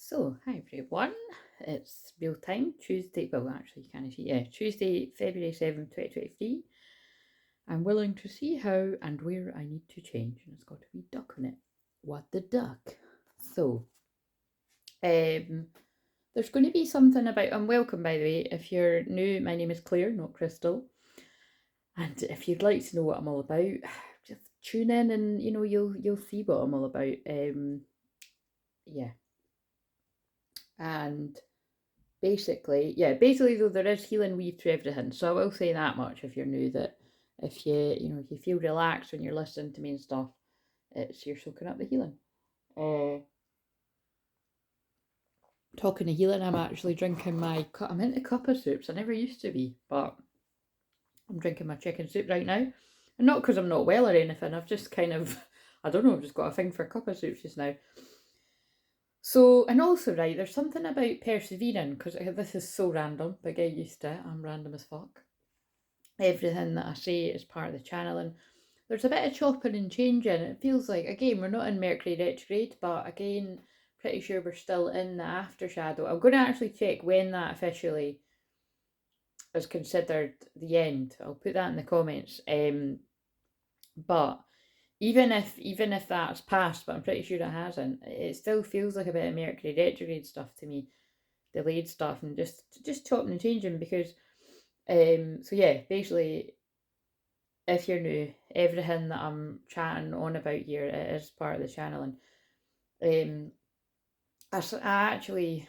So, hi everyone, it's real time, Tuesday, well actually you can't see, yeah, Tuesday, February 7th, 2023. I'm willing to see how and where I need to change, and it's got to be duck on it. What the duck? So, there's going to be something about, and welcome by the way, if you're new, my name is Claire, not Crystal, and if you'd like to know what I'm all about, just tune in and, you know, you'll see what I'm all about, yeah, and basically though there is healing weave through everything. So I will say that much if you're new, that if if you feel relaxed when you're listening to me and stuff, it's you're soaking up the healing. Talking of healing, I'm actually drinking I'm into cuppa soups. I never used to be, but I'm drinking my chicken soup right now. And not because I'm not well or anything, I've just kind of, I don't know, I've just got a thing for cuppa soups just now. So, and also, right, there's something about persevering, because this is so random, but get used to it, I'm random as fuck. Everything that I say is part of the channeling. There's a bit of chopping and changing. It feels like, again, we're not in Mercury retrograde, but again, pretty sure we're still in the after shadow. I'm going to actually check when that officially is considered the end. I'll put that in the comments. But even if that's passed, but I'm pretty sure it hasn't, it still feels like a bit of Mercury retrograde stuff to me, delayed stuff, and just chopping and changing because so yeah, basically, if you're new, everything that I'm chatting on about here is part of the channeling. I actually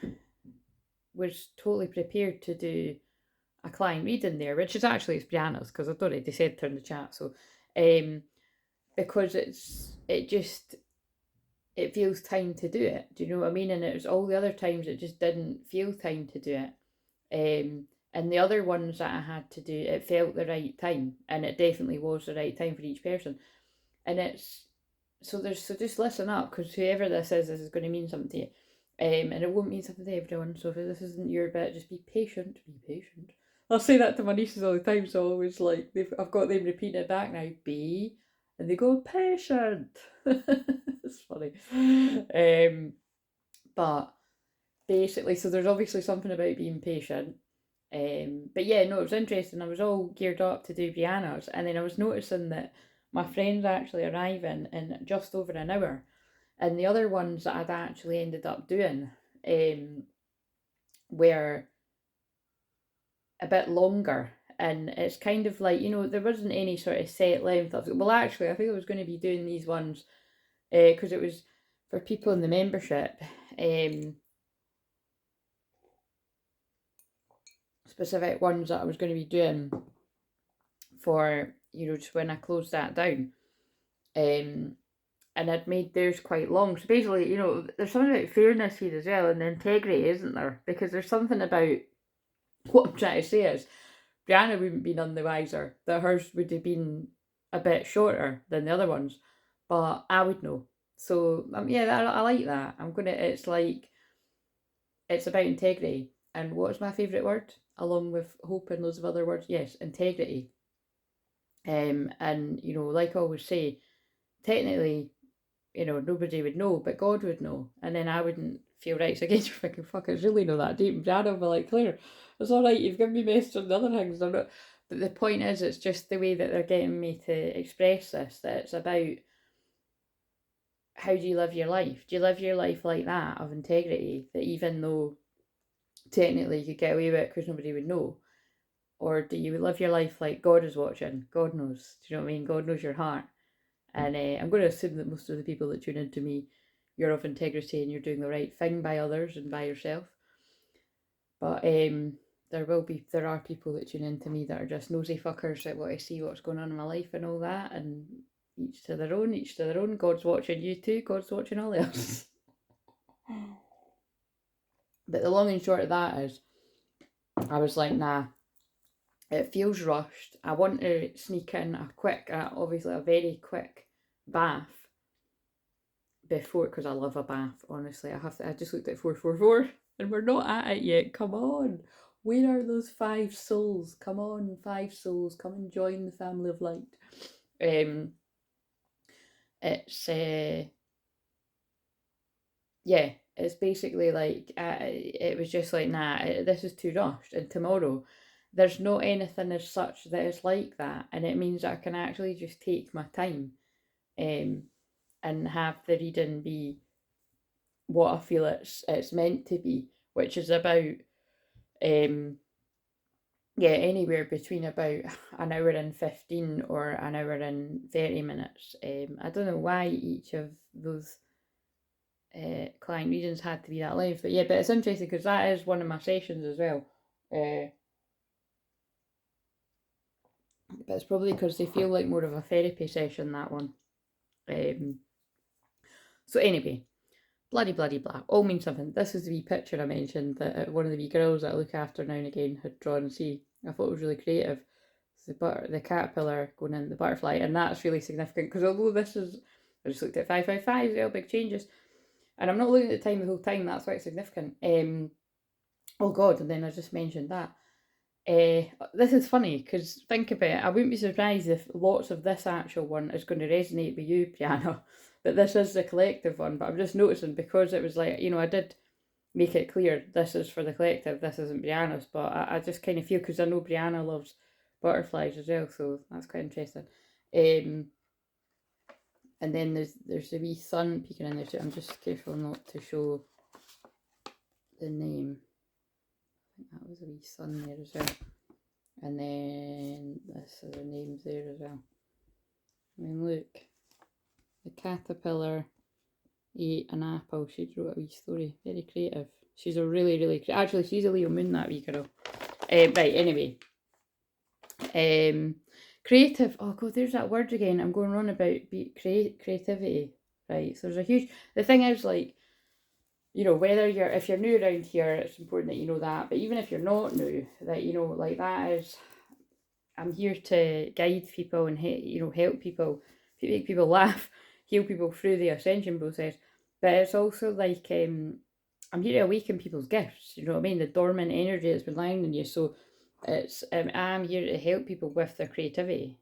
was totally prepared to do a client reading there, which is actually it's Brianna's because I'd already said to her in the chat. So, because it feels time to do it. Do you know what I mean? And it was all the other times it just didn't feel time to do it. And the other ones that I had to do, it felt the right time, and it definitely was the right time for each person. And it's so just listen up, because whoever this is going to mean something to you, and it won't mean something to everyone. So if this isn't your bit, just be patient. Be patient. I'll say that to my nieces all the time, so I always I've got them repeating it back now. Be, and they go patient. It's funny. But basically, so there's obviously something about being patient. But yeah, no, it was interesting. I was all geared up to do Brianna's, and then I was noticing that my friend's actually arriving in just over an hour, and the other ones that I'd actually ended up doing were a bit longer. And it's kind of like, there wasn't any sort of set length. Well, actually, I think I was going to be doing these ones because it was for people in the membership. Specific ones that I was going to be doing for, just when I closed that down. And I'd made theirs quite long. So basically, there's something about fairness here as well, and integrity, isn't there? Because there's something about what I'm trying to say is Brianna wouldn't be none the wiser, that hers would have been a bit shorter than the other ones, but I would know. So yeah, I like that. It's like, it's about integrity. And what's my favourite word? Along with hope and loads of other words. Yes, integrity. And like I always say, technically, nobody would know, but God would know. And then I wouldn't feel right. So again, you're thinking, fuck, it's really not that deep. And Brianna will be like, Claire, it's all right, you've given me messages on the other things. I'm not. But the point is, it's just the way that they're getting me to express this, that it's about how do you live your life? Do you live your life like that, of integrity, that even though technically you could get away with it because nobody would know? Or do you live your life like God is watching? God knows. Do you know what I mean? God knows your heart. And I'm going to assume that most of the people that tune into me, you're of integrity and you're doing the right thing by others and by yourself. But there are people that tune into me that are just nosy fuckers that want to see what's going on in my life and all that. And each to their own, each to their own. God's watching you too. God's watching all else. But the long and short of that is, I was like, nah, it feels rushed. I want to sneak in obviously a very quick bath before, because I love a bath, honestly. I just looked at 444 and we're not at it yet. Come on. Where are those 5 souls? Come on, 5 souls. Come and join the family of light. It's yeah. it's basically like, it was just like, nah, this is too rushed. And tomorrow, there's not anything as such that is like that. And it means that I can actually just take my time, and have the reading be what I feel it's meant to be, which is about, yeah, anywhere between about an hour and 15 or an hour and 30 minutes. I don't know why each of those client readings had to be that length, but yeah, but it's interesting because that is one of my sessions as well. But it's probably because they feel like more of a therapy session, that one. So anyway, bloody blah, all means something. This is the wee picture I mentioned that one of the wee girls that I look after now and again had drawn. See, I thought it was really creative. The caterpillar going in the butterfly, and that's really significant because although this is, I just looked at 555, well, big changes, and I'm not looking at the time the whole time. That's why it's significant. Oh God, and then I just mentioned that. This is funny because think about it. I wouldn't be surprised if lots of this actual one is going to resonate with you, Brianna. But this is the collective one. But I'm just noticing because it was like, I did make it clear this is for the collective. This isn't Brianna's. But I just kind of feel, because I know Brianna loves butterflies as well, so that's quite interesting. And then there's the wee sun peeking in there too. I'm just careful not to show the name. I think that was a wee sun there as well. And then this is the names there as well. I mean, look, the caterpillar ate an apple. She wrote a wee story. Very creative. She's a really actually, she's a Leo moon, that wee girl. Right, anyway. Creative. Oh God, there's that word again. I'm going on about creativity. Right. So there's a huge. The thing is, like, whether if you're new around here, it's important that you know that. But even if you're not new, that like that is. I'm here to guide people and help people, make people laugh, heal people through the ascension process. But it's also like, I'm here to awaken people's gifts. You know what I mean? The dormant energy that's been lying in you. So it's I'm here to help people with their creativity.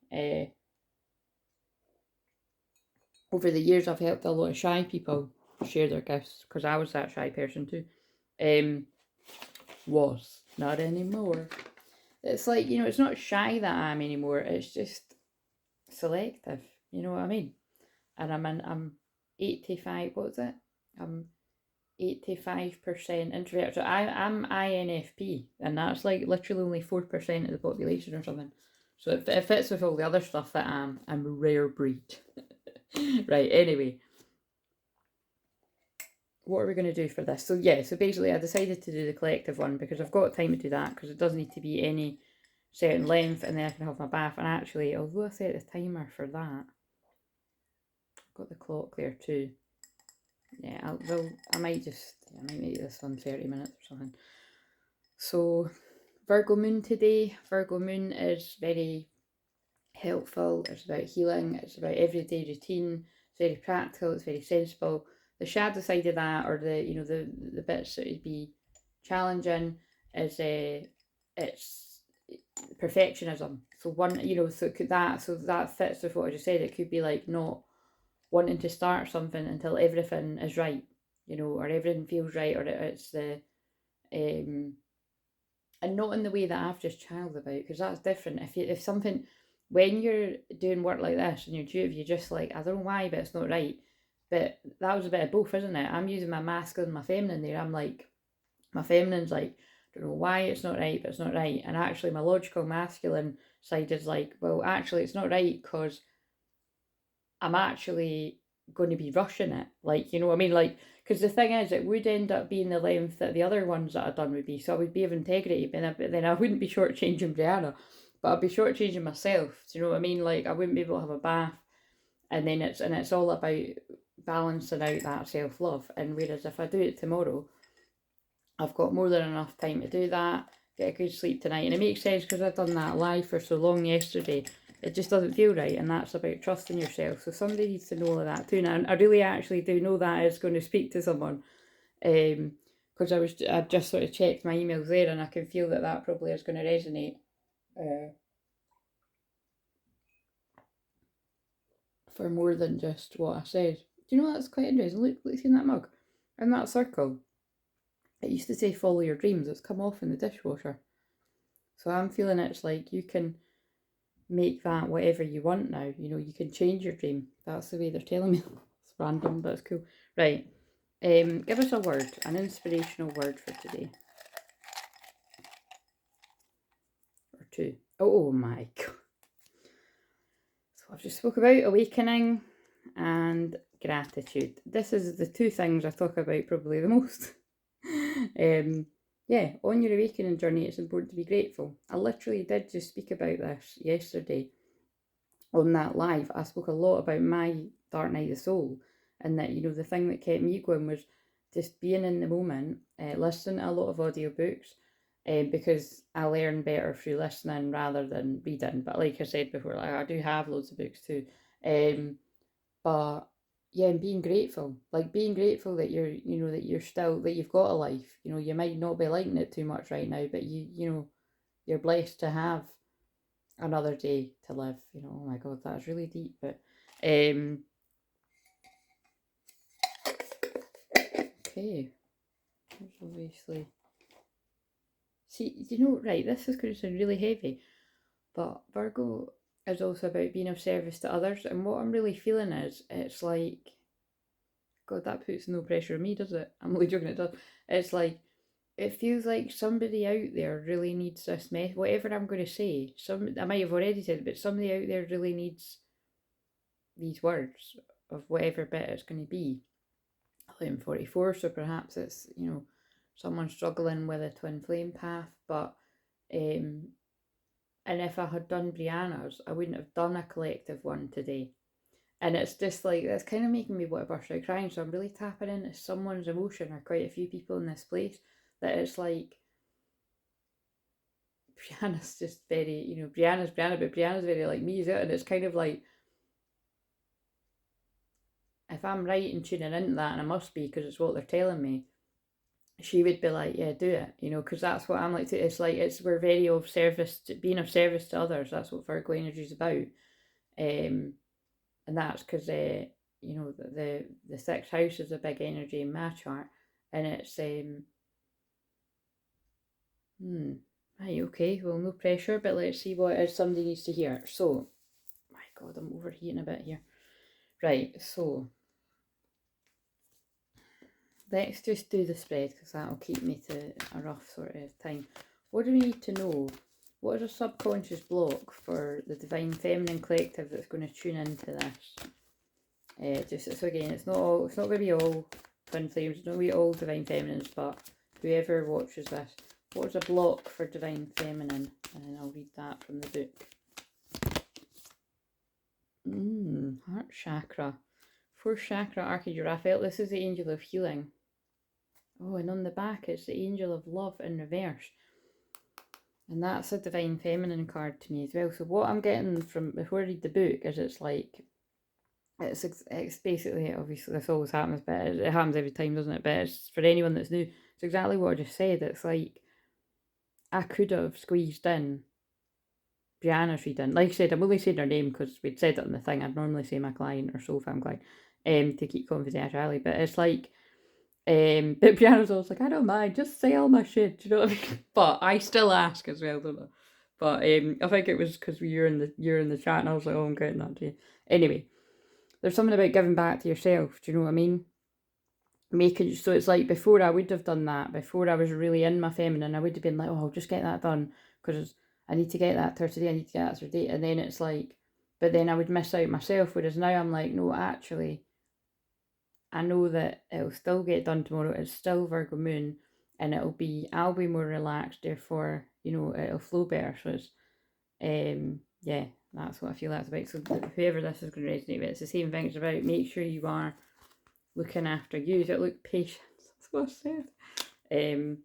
Over the years, I've helped a lot of shy people share their gifts because I was that shy person too. Was not anymore. It's like, it's not shy that I am anymore. It's just selective. You know what I mean? And I'm 85. What's it? I'm 85% introvert. So I'm INFP, and that's like literally only 4% of the population or something. So it fits with all the other stuff that I'm a rare breed. Right. Anyway, what are we going to do for this? So basically I decided to do the collective one because I've got time to do that, because it doesn't need to be any certain length, and then I can have my bath. And actually, although I set the timer for that, I've got the clock there too. Yeah, I might make this one 30 minutes or something. So Virgo moon today. Virgo moon is very helpful. It's about healing. It's about everyday routine. It's very practical. It's very sensible. The shadow side of that, or the bits that would be challenging, is it's perfectionism. So that fits with what I just said. It could be like not wanting to start something until everything is right, or everything feels right, or it's the and not in the way that I've just channeled about, because that's different. If something, when you're doing work like this and you're intuitive, you're just like, I don't know why, but it's not right. But that was a bit of both, isn't it? I'm using my masculine and my feminine there. I'm like, my feminine's like, I don't know why it's not right, but it's not right. And actually my logical masculine side is like, well, actually it's not right because I'm actually going to be rushing it. Like, you know what I mean? Like, because the thing is, it would end up being the length that the other ones that I've done would be. So I would be of integrity, but then I wouldn't be shortchanging Brianna, but I'd be shortchanging myself. Do you know what I mean? Like, I wouldn't be able to have a bath, and then it's all about balancing out that self-love. And whereas if I do it tomorrow, I've got more than enough time to do that, get a good sleep tonight. And it makes sense because I've done that live for so long yesterday. It just doesn't feel right, and that's about trusting yourself. So somebody needs to know all of that too. Now, I really actually do know that is going to speak to someone, because I just sort of checked my emails there, and I can feel that probably is going to resonate for more than just what I said. Do you know that's quite interesting? Look in that mug. in that circle. It used to say follow your dreams. It's come off in the dishwasher. So I'm feeling it's like you can make that whatever you want now. You know, you can change your dream. That's the way they're telling me. It's random, but it's cool. Right. Give us a word, an inspirational word for today. Or two. Oh my God. So I've just spoke about awakening and gratitude. This is the two things I talk about probably the most. Yeah, on your awakening journey, it's important to be grateful. I literally did just speak about this yesterday on that live. I spoke a lot about my dark night of the soul, and that, you know, the thing that kept me going was just being in the moment, listening to a lot of audiobooks, because I learn better through listening rather than reading. But like I said before, like, I do have loads of books too. But yeah, and being grateful, like being grateful that you're, you know, that you're still, that you've got a life. You know, you might not be liking it too much right now, but you know, you're blessed to have another day to live. You know, oh my God, that's really deep. But okay, there's obviously, see, you know, right, this is going to sound really heavy, but Virgo is also about being of service to others. And what I'm really feeling is, it's like, God, that puts no pressure on me, does it? I'm only joking, it does. It's like, it feels like somebody out there really needs this whatever I'm going to say. I might have already said it, but somebody out there really needs these words of whatever bit it's going to be. I'm 44, so perhaps it's, you know, someone struggling with a twin flame path. But and if I had done Brianna's, I wouldn't have done a collective one today. And it's just like, that's kind of making me want to burst out crying. So I'm really tapping into someone's emotion, or quite a few people in this place, that it's like, Brianna's just very, you know, Brianna's Brianna, but Brianna's very like me, is it? And it's kind of like, if I'm right in tuning into that, and I must be because it's what they're telling me, she would be like, yeah, do it, you know, because that's what I'm like too. It's like, we're very of service, being of service to others. That's what Virgo energy is about. And that's because, you know, the sixth house is a big energy in my chart, and it's, right, okay, well, no pressure, but let's see what it is somebody needs to hear. So, my God, I'm overheating a bit here. Right, so let's just do the spread, because that'll keep me to a rough sort of time. What do we need to know? What is a subconscious block for the Divine Feminine Collective that's going to tune into this? Just so again, it's not going to be all twin flames, it's not going to be all Divine Feminines, but whoever watches this, what is a block for Divine Feminine? And then I'll read that from the book. Heart chakra. Fourth chakra, Archangel Raphael. This is the angel of healing. Oh, and on the back it's the angel of love in reverse. And that's a Divine Feminine card to me as well. So what I'm getting from, before I read the book, is it's like, it's basically, obviously this always happens, but it happens every time, doesn't it? But it's, for anyone that's new, it's exactly what I just said. It's like, I could have squeezed in Brianna's reading. Like I said, I'm only saying her name because we'd said it on the thing. I'd normally say my client or soul fam client, to keep confidentiality. But it's like, but Brianna's always like, I don't mind, just say all my shit, do you know what I mean? But I still ask as well, don't I? But I think it was because you're in the chat, and I was like, oh, I'm getting that to you. Anyway, there's something about giving back to yourself. Do you know what I mean? Making, so it's like, before I would have done that, before I was really in my feminine, I would have been like, oh, I'll just get that done because I need to get that to today, I need to get that to today. And then it's like, but then I would miss out myself. Whereas now I'm like, no, actually, I know that it'll still get done tomorrow. It's still Virgo moon, and I'll be more relaxed. Therefore, you know, it'll flow better. So it's, yeah, that's what I feel that's about. So whoever this is going to resonate with, it's the same thing. It's about, make sure you are looking after you. Look, patience. That's what I said.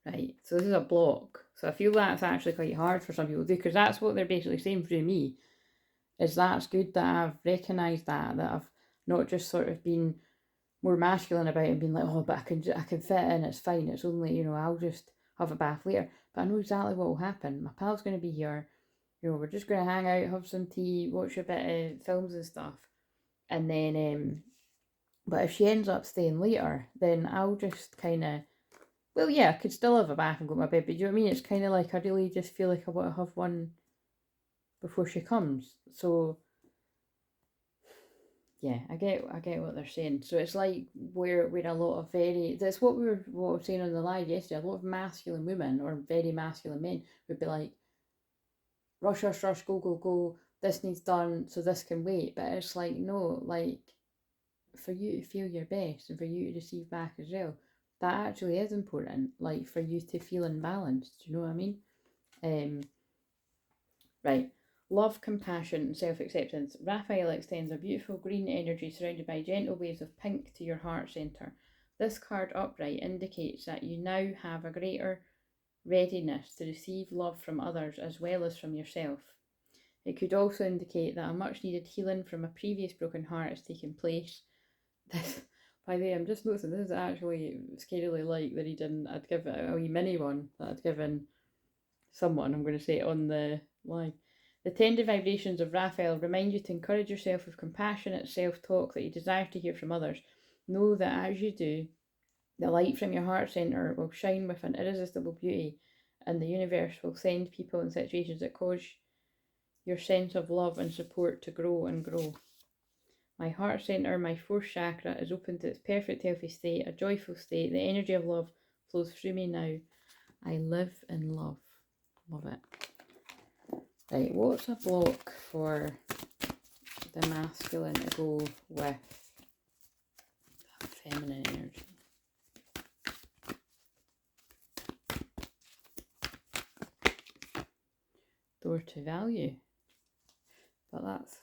Right. So this is a block. So I feel that's actually quite hard for some people to do, because that's what they're basically saying through me. Is that's good that I've recognised that I've not just sort of been more masculine about it and being like, oh, but I can fit in, it's fine, it's only, you know, I'll just have a bath later. But I know exactly what will happen. My pal's going to be here, you know, we're just going to hang out, have some tea, watch a bit of films and stuff, and then But if she ends up staying later, then I'll just kind of, well, yeah, I could still have a bath and go to my bed, but do you know what I mean? It's kind of like I really just feel like I want to have one before she comes. So yeah, I get what they're saying. So it's like we're a lot of that's what we were saying on the live yesterday. A lot of masculine women or very masculine men would be like, rush, rush, rush, go, go, go. This needs done, so this can wait. But it's like no, like for you to feel your best and for you to receive back as well. That actually is important. Like for you to feel in balance. Do you know what I mean? Right. Love, compassion, and self-acceptance. Raphael extends a beautiful green energy surrounded by gentle waves of pink to your heart centre. This card upright indicates that you now have a greater readiness to receive love from others as well as from yourself. It could also indicate that a much needed healing from a previous broken heart has taken place. This, by the way, I'm just noticing this is actually scarily like the reading I'd given, a wee mini one that I'd given someone, I'm going to say it on the live. The tender vibrations of Raphael remind you to encourage yourself with compassionate self-talk that you desire to hear from others. Know that as you do, the light from your heart centre will shine with an irresistible beauty, and the universe will send people and situations that cause your sense of love and support to grow and grow. My heart centre, my fourth chakra, is open to its perfect healthy state, a joyful state. The energy of love flows through me now. I live in love. Love it. Right, what's a block for the masculine to go with feminine energy? Door to value. But that's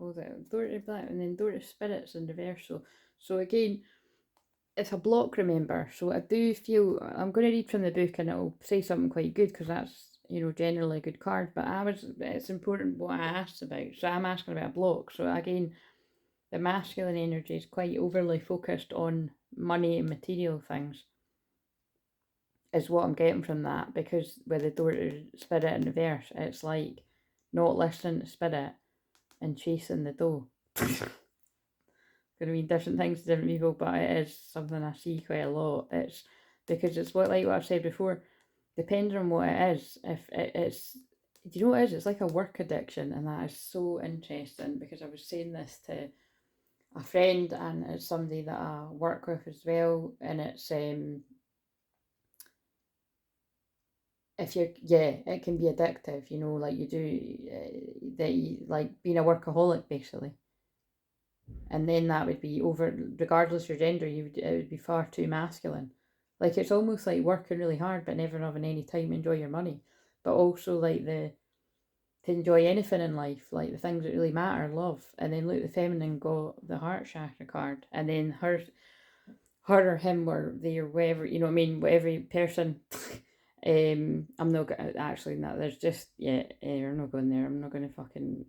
opposite. Door to black and then door to spirits in reverse. So again, it's a block, remember. So I do feel, I'm going to read from the book and it'll say something quite good because that's, you know, generally a good card. But it's important what I asked about. So I'm asking about a block. So again, the masculine energy is quite overly focused on money and material things, is what I'm getting from that. Because with the door to spirit in reverse, it's like not listening to spirit and chasing the dough. Going to mean different things to different people, but it is something I see quite a lot. It's because it's what I've said before, depending on what it is. If it's, do you know what it is? It's like a work addiction, and that is so interesting because I was saying this to a friend, and it's somebody that I work with as well, and it's if you're, yeah, it can be addictive, you know, like you do that, you like being a workaholic basically. And then that would be over, regardless of your gender, it would be far too masculine. Like it's almost like working really hard but never having any time to enjoy your money, but also like to enjoy anything in life, like the things that really matter, love. And then look, the feminine got the heart chakra card, and then her or him or they or whatever, you know what I mean, whatever person. I'm not actually, no, there's just, yeah, I'm not going there. I'm not going to fucking,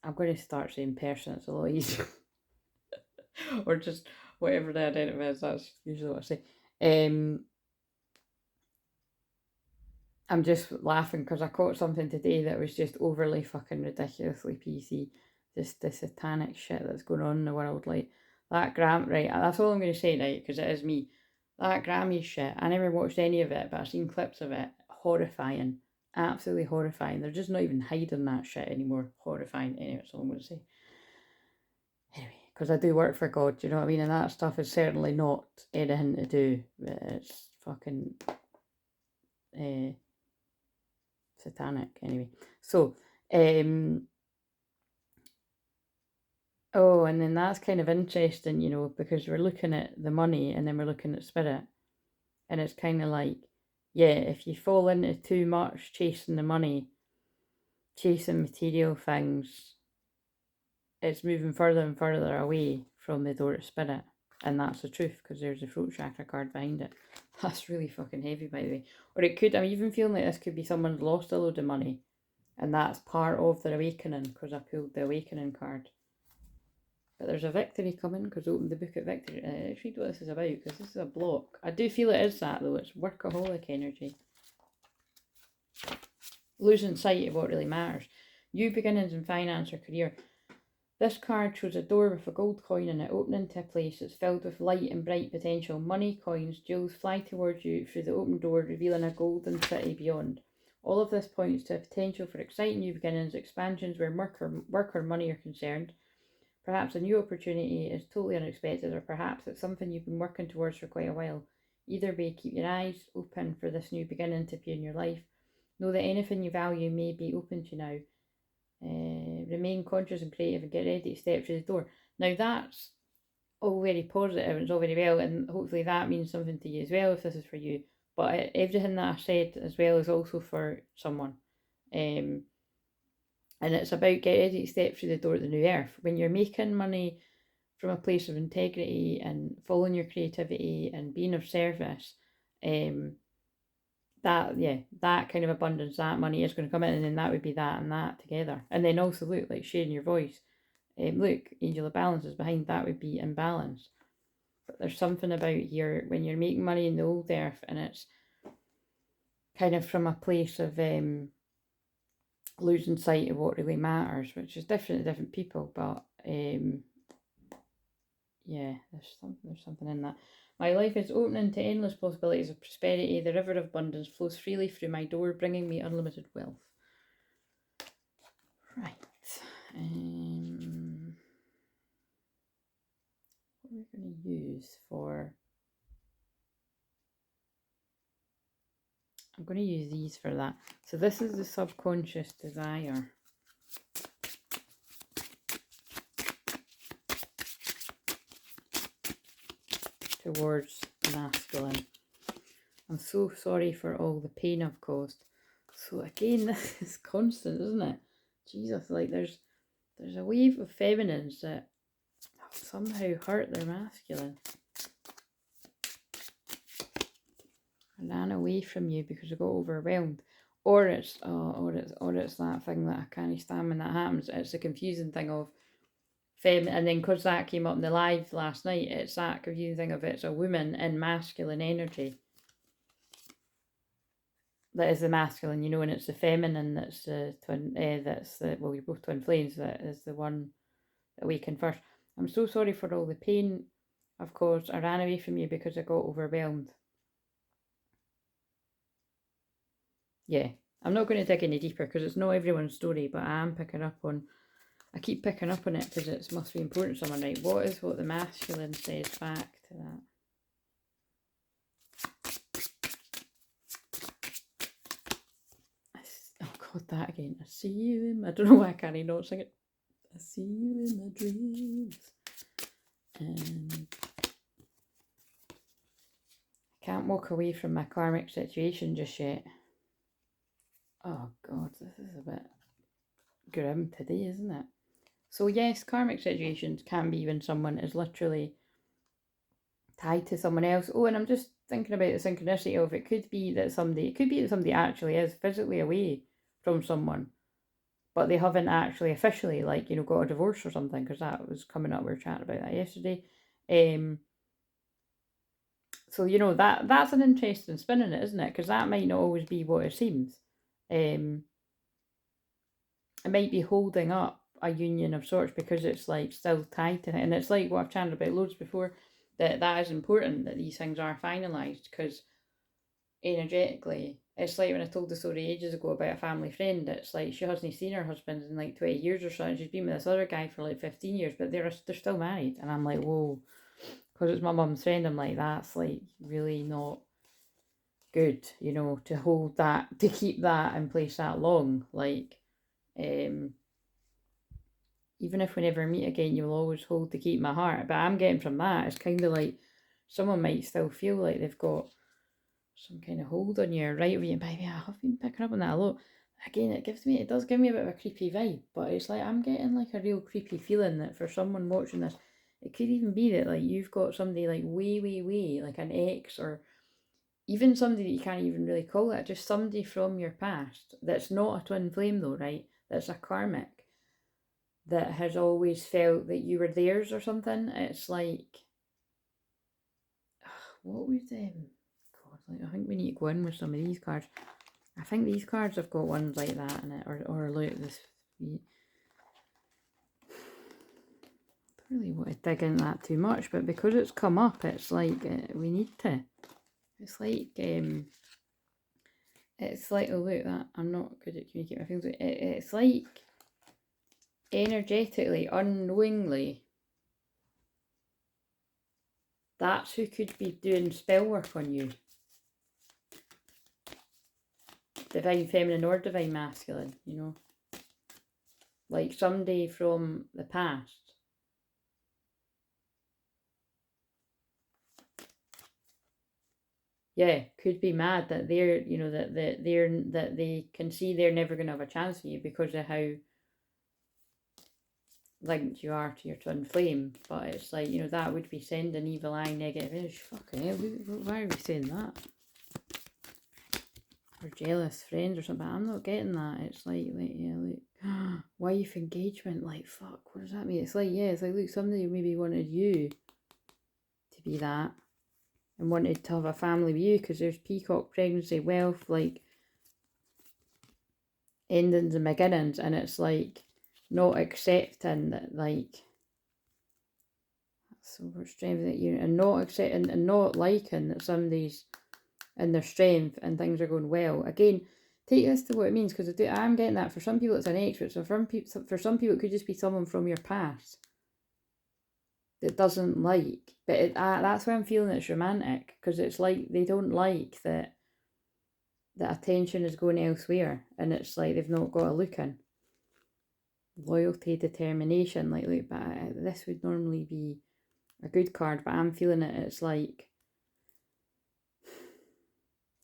I'm going to start saying person, it's a lot easier. Or just whatever the identity is, that's usually what I say. I'm just laughing because I caught something today that was just overly fucking ridiculously PC. Just the satanic shit that's going on in the world. Like, that right, that's all I'm going to say, right, because it is me. That Grammy shit, I never watched any of it, but I've seen clips of it. Horrifying. Absolutely horrifying. They're just not even hiding that shit anymore. Horrifying. Anyway, that's all I'm going to say. Anyway, because I do work for God, do you know what I mean? And that stuff is certainly not anything to do. It's fucking satanic. Anyway, so oh, and then that's kind of interesting, you know, because we're looking at the money and then we're looking at spirit, and it's kind of like, yeah, if you fall into too much chasing the money, chasing material things, it's moving further and further away from the door to spirit. And that's the truth, because there's a throat chakra card behind it. That's really fucking heavy, by the way. Or it could, I'm even feeling like this could be someone's lost a load of money, and that's part of their awakening, because I pulled the awakening card. But there's a victory coming, because I opened the book at victory. Let's read what this is about, because this is a block. I do feel it is that, though. It's workaholic energy. Losing sight of what really matters. New beginnings in finance or career. This card shows a door with a gold coin in it, opening to a place that's filled with light and bright potential. Money, coins, jewels fly towards you through the open door, revealing a golden city beyond. All of this points to a potential for exciting new beginnings, expansions where work or money are concerned. Perhaps a new opportunity is totally unexpected, or perhaps it's something you've been working towards for quite a while. Either way, keep your eyes open for this new beginning to appear in your life. Know that anything you value may be open to you now. Remain conscious and creative and get ready to step through the door. Now that's all very positive and it's all very well, and hopefully that means something to you as well if this is for you. But everything that I said as well is also for someone. And it's about get ready to step through the door to the new earth. When you're making money from a place of integrity and following your creativity and being of service, that kind of abundance, that money is going to come in, and then that would be that and that together. And then also look, like sharing your voice. Look, Angel of Balance is behind, that would be imbalance. But there's something about here when you're making money in the old earth, and it's kind of from a place of losing sight of what really matters, which is different to different people. But yeah, there's something in that. My life is opening to endless possibilities of prosperity. The river of abundance flows freely through my door, bringing me unlimited wealth. Right. What are we going to use for... I'm going to use these for that. So this is the subconscious desire. Towards the masculine. I'm so sorry for all the pain I've caused. So again, this is constant, isn't it? Jesus, like there's a wave of feminines that somehow hurt their masculine. I ran away from you because I got overwhelmed. Or it's that thing that I can't stand when that happens. It's a confusing thing of and then because that came up in the live last night, it's that confusing thing of it's a woman in masculine energy that is the masculine, you know, and it's the feminine that's the twin, well, you're both twin flames, that is the one that awakened first. I'm so sorry for all the pain I've caused. I ran away from you because I got overwhelmed. Yeah, I'm not going to dig any deeper because it's not everyone's story, but I am picking up on... I keep picking up on it because it must be important to someone, right? What is what the masculine says back to that? Oh God, that again. I see you in my... I don't know why I can't not sing it. I see you in my dreams. I can't walk away from my karmic situation just yet. Oh God, this is a bit grim today, isn't it? So yes, karmic situations can be when someone is literally tied to someone else. Oh, and I'm just thinking about the synchronicity of it. Could be that somebody actually is physically away from someone, but they haven't actually officially, like, you know, got a divorce or something, because that was coming up. We were chatting about that yesterday. So, you know, that's an interesting spin in it, isn't it? Because that might not always be what it seems. It might be holding up a union of sorts because it's like still tied to it. And it's like what I've chatted about loads before, that is important that these things are finalised, because energetically, it's like when I told the story ages ago about a family friend. It's like she hasn't seen her husband in like 20 years or so, and she's been with this other guy for like 15 years, but they're still married. And I'm like, whoa, because it's my mum's friend. I'm like, that's like really not good, you know, to hold that, to keep that in place that long. Like, even if we never meet again, you'll always hold to keep my heart. But I'm getting from that, it's kind of like someone might still feel like they've got some kind of hold on you, right over you. Baby, I have been picking up on that a lot. Again, it does give me a bit of a creepy vibe, but it's like I'm getting like a real creepy feeling that for someone watching this, it could even be that like you've got somebody like way, like an ex, or even somebody that you can't even really call it, just somebody from your past that's not a twin flame though, right? That's a karmic that has always felt that you were theirs or something. It's like, what would them? God, like, I think we need to go in with some of these cards. I think these cards have got ones like that in it, or look, this. really want to dig into that too much, but because it's come up, it's like we need to. It's like oh look, that I'm not good at communicating my feelings. It's like energetically, unknowingly, that's who could be doing spell work on you. Divine feminine or divine masculine, you know. Like somebody from the past. Yeah, could be mad that they're, you know, that they can see they're never going to have a chance for you because of how linked you are to your twin flame. But it's like, you know, that would be sending evil eye, negative energy. Fucking hell, why are we saying that? Or jealous friends or something. I'm not getting that. It's like yeah, like wife engagement. Like, fuck, what does that mean? It's like, yeah, it's like, look, somebody maybe wanted you to be that. And wanted to have a family with you because there's peacock, pregnancy, wealth, like endings and beginnings, and it's like not accepting that, like, so much strength that you, and not accepting and not liking that somebody's in their strength and things are going well. Again, take this to what it means, because I'm getting that for some people it's an ex, so for some people it could just be someone from your past that doesn't like, but that's why I'm feeling it's romantic, because it's like they don't like that attention is going elsewhere, and it's like they've not got a look in. Loyalty, determination, like but this would normally be a good card, but I'm feeling it's like,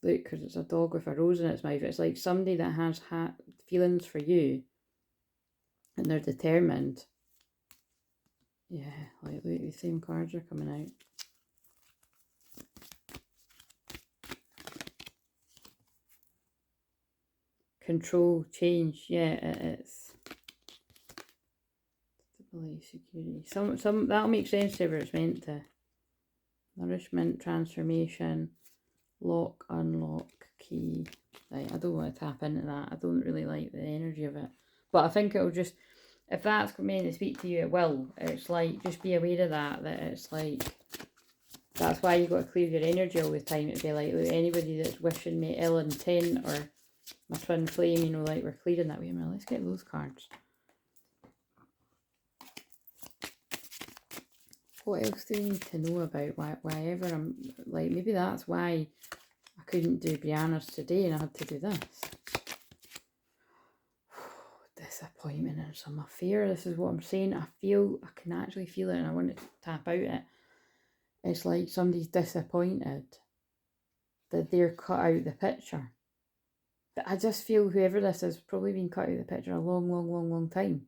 look, because it's a dog with a rose in its mouth, it's like somebody that has feelings for you and they're determined. Yeah, like look, the same cards are coming out. Control, change, yeah, it's stability, security. Some that'll make sense to where it's meant to. Nourishment, transformation, lock, unlock, key. Right, I don't want to tap into that. I don't really like the energy of it. But I think it'll just, if that's meant to speak to you, it will. It's like, just be aware of that it's like, that's why you got to clear your energy all the time. It'd be like, anybody that's wishing me ill intent or my twin flame, you know, like, we're clearing that. Wait a minute, let's get those cards. What else do you need to know about why ever I'm, like, maybe that's why I couldn't do Brianna's today and I had to do this. Disappointment in some affair. This is what I'm saying. I can actually feel it, and I want to tap out it. It's like somebody's disappointed that they're cut out of the picture. But I just feel whoever this is probably been cut out of the picture a long, long, long, long time.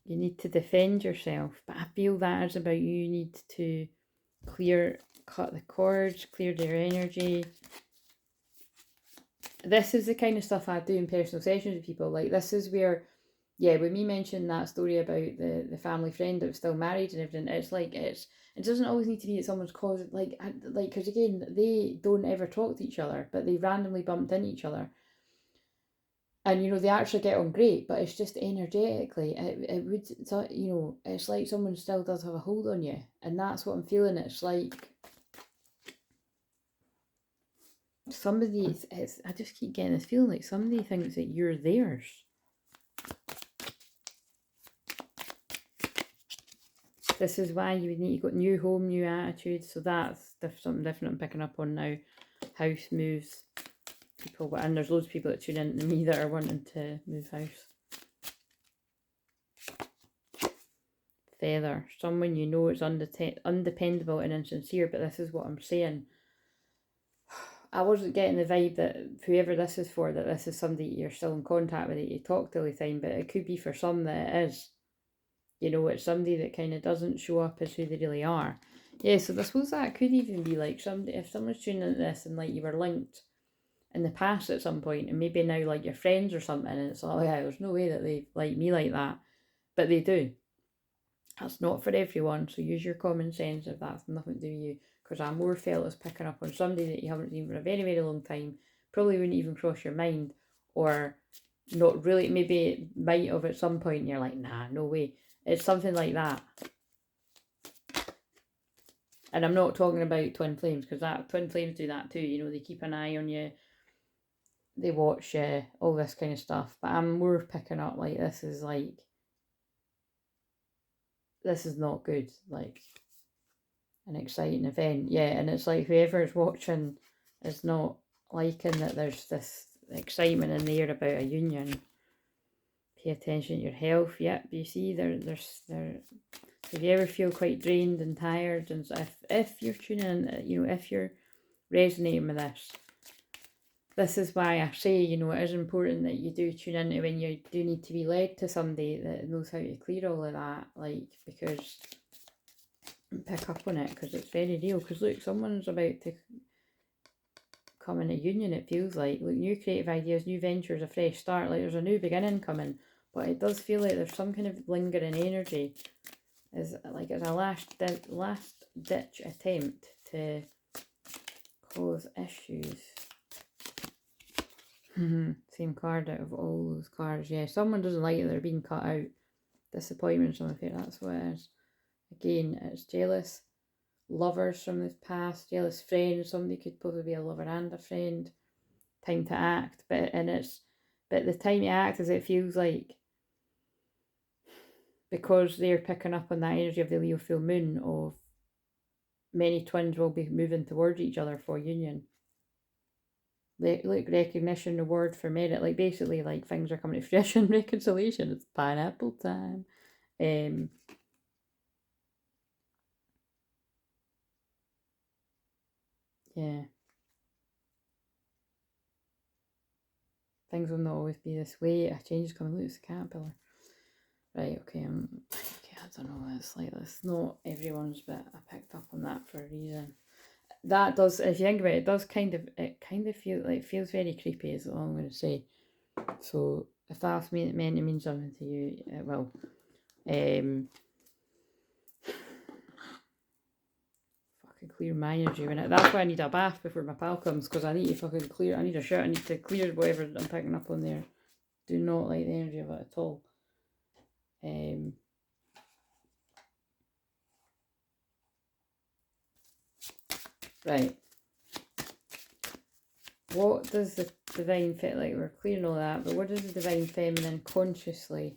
You need to defend yourself, but I feel that is about you need to cut the cords, clear their energy. This is the kind of stuff I do in personal sessions with people. Like, this is where, yeah, when me mentioned that story about the family friend that was still married and everything, it's like, it doesn't always need to be that someone's caused, like, because again, they don't ever talk to each other, but they randomly bumped into each other. And, you know, they actually get on great, but it's just energetically, it would, you know, it's like someone still does have a hold on you. And that's what I'm feeling. It's like somebody, I just keep getting this feeling like somebody thinks that you're theirs. This is why you would need, you got new home, new attitude. So that's something different I'm picking up on now. House moves. People, and there's loads of people that tune in to me that are wanting to move house. Feather. Someone you know is undependable and insincere, but this is what I'm saying. I wasn't getting the vibe that whoever this is for, that this is somebody you're still in contact with, that you talk to all the time, but it could be for some that it is. You know, it's somebody that kind of doesn't show up as who they really are. Yeah, so I suppose that could even be like somebody, if someone's tuning into this and like you were linked in the past at some point, and maybe now like your friends or something, and it's like, oh yeah, there's no way that they like me like that, but they do. That's not for everyone, so use your common sense if that's nothing to do with you, because I more felt as picking up on somebody that you haven't seen for a very, very long time, probably wouldn't even cross your mind, or not really, maybe it might have at some point, and you're like, nah, no way. It's something like that. And I'm not talking about twin flames, because that twin flames do that too. You know, they keep an eye on you, they watch you, all this kind of stuff. But I'm more picking up like this is not good. Like an exciting event, yeah. And it's like whoever's watching is not liking that there's this excitement in the air about a union. Pay attention to your health. Yep, you see, there's if you ever feel quite drained and tired, and if you're tuning in, you know, if you're resonating with this is why I say, you know, it is important that you do tune into when you do need to be led to somebody that knows how to clear all of that, like, because pick up on it, because it's very real. Because look, someone's about to come in a union, it feels like. Look, new creative ideas, new ventures, a fresh start, like there's a new beginning coming. But it does feel like there's some kind of lingering energy. It's like it's a last ditch attempt to cause issues. Same card out of all those cards. Yeah, someone doesn't like it, they're being cut out. Disappointment from the fair, that's what it is. Again, it's jealous lovers from the past, jealous friends. Somebody could probably be a lover and a friend. Time to act, but the time to act is, it feels like, because they're picking up on that energy of the Leo full moon, of many twins will be moving towards each other for union. Like recognition, reward for merit, like basically like things are coming to fruition, reconciliation, it's pineapple time. Yeah. Things will not always be this way. A change is coming. Look, it's a caterpillar. Right, okay, I don't know, it's like, it's not everyone's, but I picked up on that for a reason. That does, if you think about it, it does kind of feel like, feels very creepy, is all I'm going to say. So if that's meant to mean something to you, it will. Fucking clear my energy when that's why I need a bath before my pal comes, because I need to fucking clear, I need a shirt, I need to clear whatever I'm picking up on there. Do not like the energy of it at all. Right. What does the divine fit like? We're clearing all that, but what does the divine feminine consciously?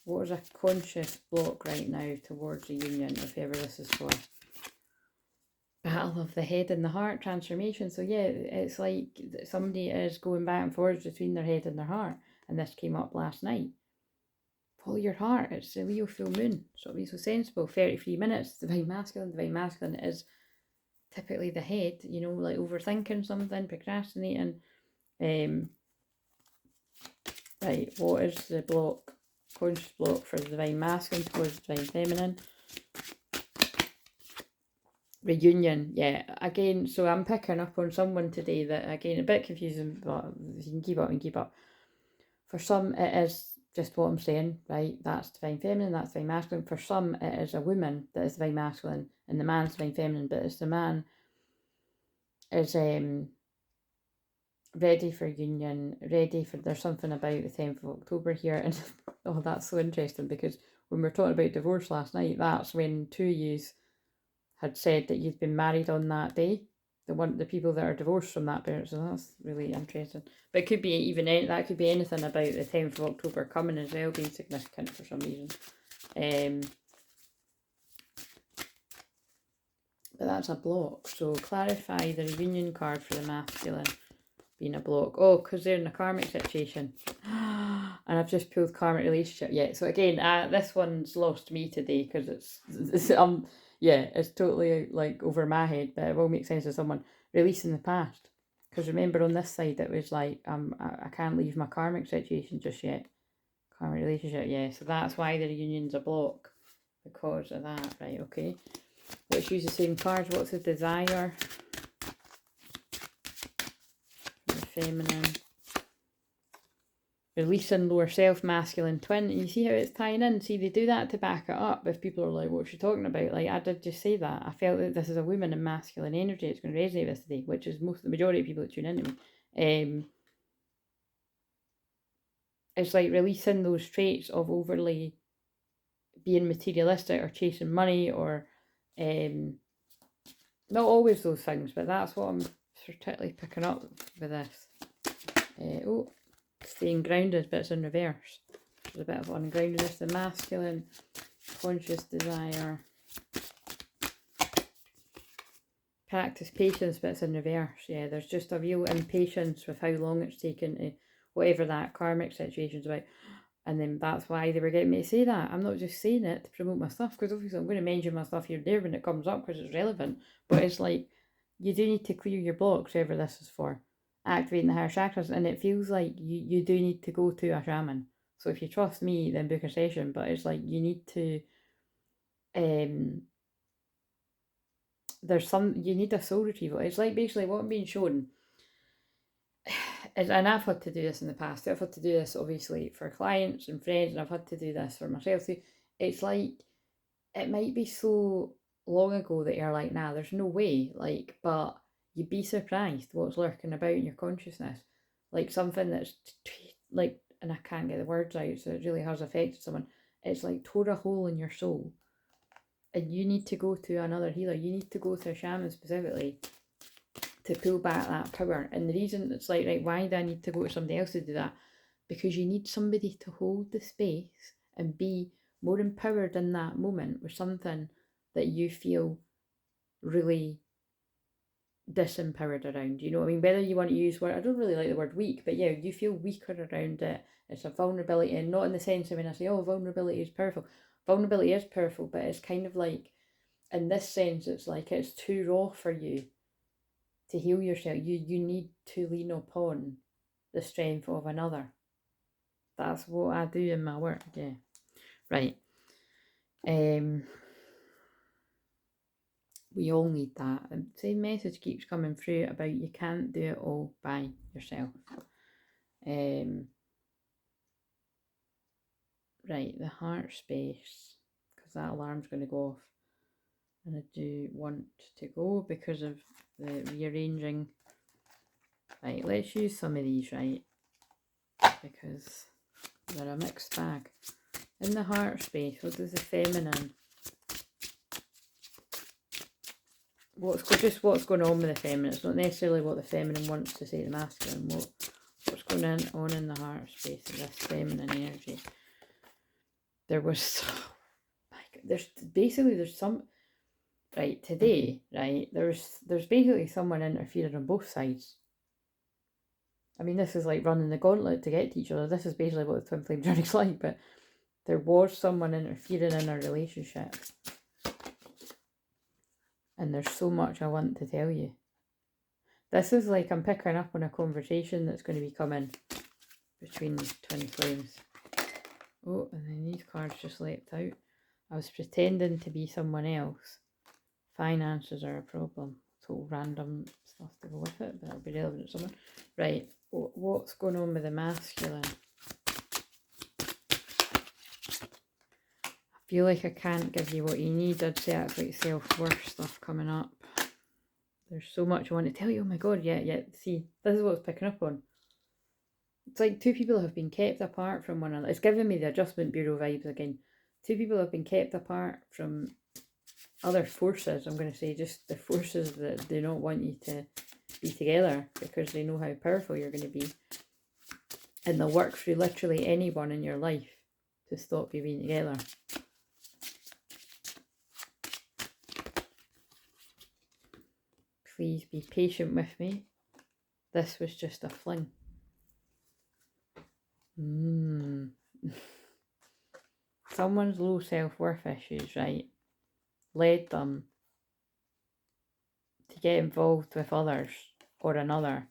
What is a conscious block right now towards the union, if ever this is for? Battle of the head and the heart transformation. So yeah, it's like somebody is going back and forth between their head and their heart, and this came up last night. Follow your heart. It's the Leo full moon, so be so sensible. 33 minutes. Divine masculine. Divine masculine is typically the head, you know, like overthinking something, procrastinating. Right, what is the block, conscious block for the divine masculine towards the divine feminine? Reunion, yeah. Again, so I'm picking up on someone today that, again, a bit confusing, but you can keep up. For some, it is just what I'm saying, right? That's divine feminine, that's divine masculine. For some, it is a woman that is divine masculine, and the man's divine feminine, but it's the man is ready for union, ready for, there's something about the 10th of October here, and oh, that's so interesting, because when we were talking about divorce last night, that's when two of yous had said that you'd been married on that day, the people that are divorced from that parent, so that's really interesting. But it could be even, that could be anything about the 10th of October coming as well, being significant for some reason. But that's a block, so clarify the reunion card for the masculine being a block. Oh, because they're in a karmic situation. And I've just pulled karmic relationship. Yeah, so again, this one's lost me today, because it's yeah, it's totally like over my head, but it will make sense to someone. Releasing the past, because remember on this side it was like I can't leave my karmic situation just yet. Karmic relationship, yeah, so that's why the reunion's a block, because of that. Right, okay, let's use the same cards. What's the desire? Feminine. Releasing lower self, masculine twin. And you see how it's tying in? See, they do that to back it up. If people are like, what's she talking about? Like, I did just say that. I felt that this is a woman in masculine energy. It's going to resonate with today, which is the majority of people that tune into me. it's like releasing those traits of overly being materialistic or chasing money or not always those things, but that's what I'm particularly picking up with this. Staying grounded, but it's in reverse. There's a bit of ungroundedness, the masculine, conscious desire. Practice patience, but it's in reverse. Yeah, there's just a real impatience with how long it's taken to whatever that karmic situation's about. And then that's why they were getting me to say that. I'm not just saying it to promote my stuff, because obviously I'm going to mention my stuff here and there when it comes up because it's relevant. But it's like, you do need to clear your blocks, whatever this is for. Activating the higher chakras. And it feels like you do need to go to a shaman. So if you trust me, then book a session. But it's like, you need to... you need a soul retrieval. It's like basically what I'm being shown... and I've had to do this in the past. I've had to do this obviously for clients and friends, and I've had to do this for myself too. It's like, it might be so long ago that you're like, nah, there's no way, like, but you'd be surprised what's lurking about in your consciousness. Like something that's like, and I can't get the words out, so it really has affected someone. It's like tore a hole in your soul, and you need to go to another healer. You need to go to a shaman specifically to pull back that power. And the reason it's like, right, why do I need to go to somebody else to do that? Because you need somebody to hold the space and be more empowered in that moment with something that you feel really disempowered around. You know what I mean? Whether you want to use word, I don't really like the word weak, but yeah, you feel weaker around it. It's a vulnerability, and not in the sense of when I say, oh, vulnerability is powerful. Vulnerability is powerful, but it's kind of like, in this sense, it's like it's too raw for you to heal yourself. You need to lean upon the strength of another. That's what I do in my work. Yeah, right. We all need that. The same message keeps coming through about you can't do it all by yourself. Right, the heart space, because that alarm's going to go off, and I do want to go because of the rearranging. Right, let's use some of these, right, because they're a mixed bag. In the heart space, what does the feminine, what's going on with the feminine? It's not necessarily what the feminine wants to say to the masculine. What's going on in the heart space of this feminine energy? There was, there's some, right, today, right, there's basically someone interfering on both sides. I mean, this is like running the gauntlet to get to each other. This is basically what the twin flame journey's like, but there was someone interfering in our relationship. And there's so much I want to tell you. This is like, I'm picking up on a conversation that's going to be coming between twin flames. Oh, and then these cards just leapt out. I was pretending to be someone else. Finances are a problem. Total random stuff to go with it, but it'll be relevant to someone. Right, what's going on with the masculine? I feel like I can't give you what you need. I'd say that's like self-worth stuff coming up. There's so much I want to tell you. Oh my god, yeah. See, this is what I was picking up on. It's like two people have been kept apart from one another. It's giving me the Adjustment Bureau vibes again. Two people have been kept apart from other forces. I'm going to say just the forces that do not want you to be together because they know how powerful you're going to be. And they'll work through literally anyone in your life to stop you being together. Please be patient with me. This was just a fling. Someone's low self-worth issues, right, led them to get involved with others or another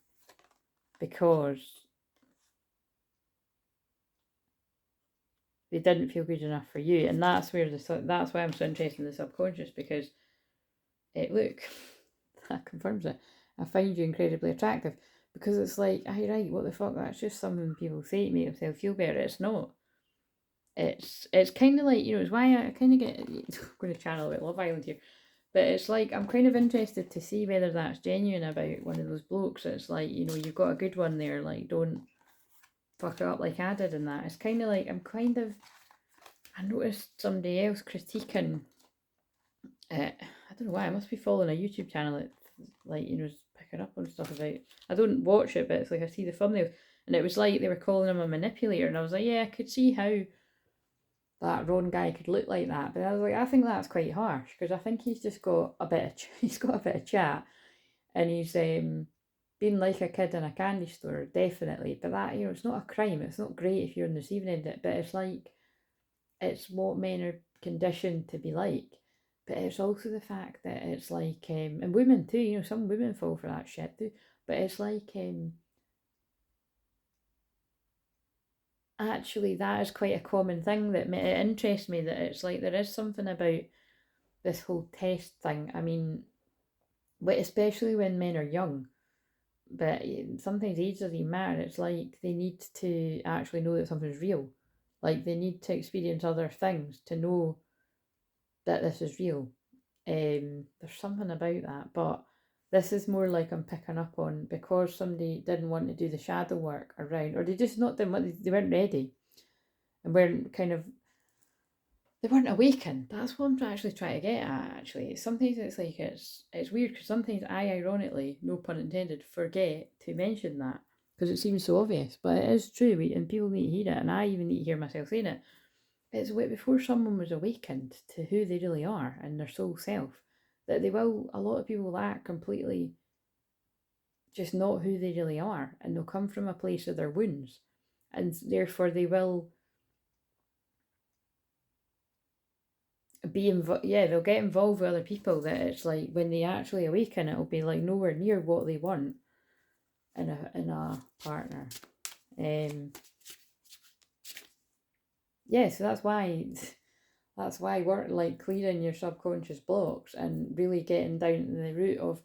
because they didn't feel good enough for you. And that's why I'm so interested in the subconscious, because look, that confirms it. I find you incredibly attractive, because it's like, hey, right, what the fuck, that's just something people say to make themselves feel better. It's not. It's kind of like, it's why I kind of get, I'm going to channel about Love Island here, but it's like, I'm kind of interested to see whether that's genuine about one of those blokes. It's like, you've got a good one there, like, don't fuck it up like I did in that. It's kind of like, I noticed somebody else critiquing it. I don't know why, I must be following a YouTube channel that, like, you know, is picking up on stuff about, I don't watch it, but it's like I see the thumbnails, and it was like they were calling him a manipulator, and I was like, yeah, I could see how that Ron guy could look like that, but I was like, I think that's quite harsh, because I think he's just got a bit of, he's got a bit of chat, and he's being like a kid in a candy store, definitely, but that, you know, it's not a crime, it's not great if you're on the receiving end of it, but it's like, it's what men are conditioned to be like, but it's also the fact that it's like, and women too, you know, some women fall for that shit too, but it's like, actually that is quite a common thing that it interests me, that it's like there is something about this whole test thing. I mean, especially when men are young, but sometimes age doesn't even matter. It's like they need to actually know that something's real. Like they need to experience other things to know that this is real. There's something about that, but this is more like I'm picking up on, because somebody didn't want to do the shadow work around, or they just not didn't want, they weren't ready, and weren't kind of, they weren't awakened. That's what I'm actually trying to get at. Actually, sometimes it's like it's weird, because sometimes I ironically, no pun intended, forget to mention that because it seems so obvious, but it is true, and people need to hear it, and I even need to hear myself saying it. It's before someone was awakened to who they really are and their soul self, that a lot of people will act completely just not who they really are, and they'll come from a place of their wounds, and therefore they will they'll get involved with other people, that it's like when they actually awaken, it'll be like nowhere near what they want in a partner. So that's why work like clearing your subconscious blocks and really getting down to the root of,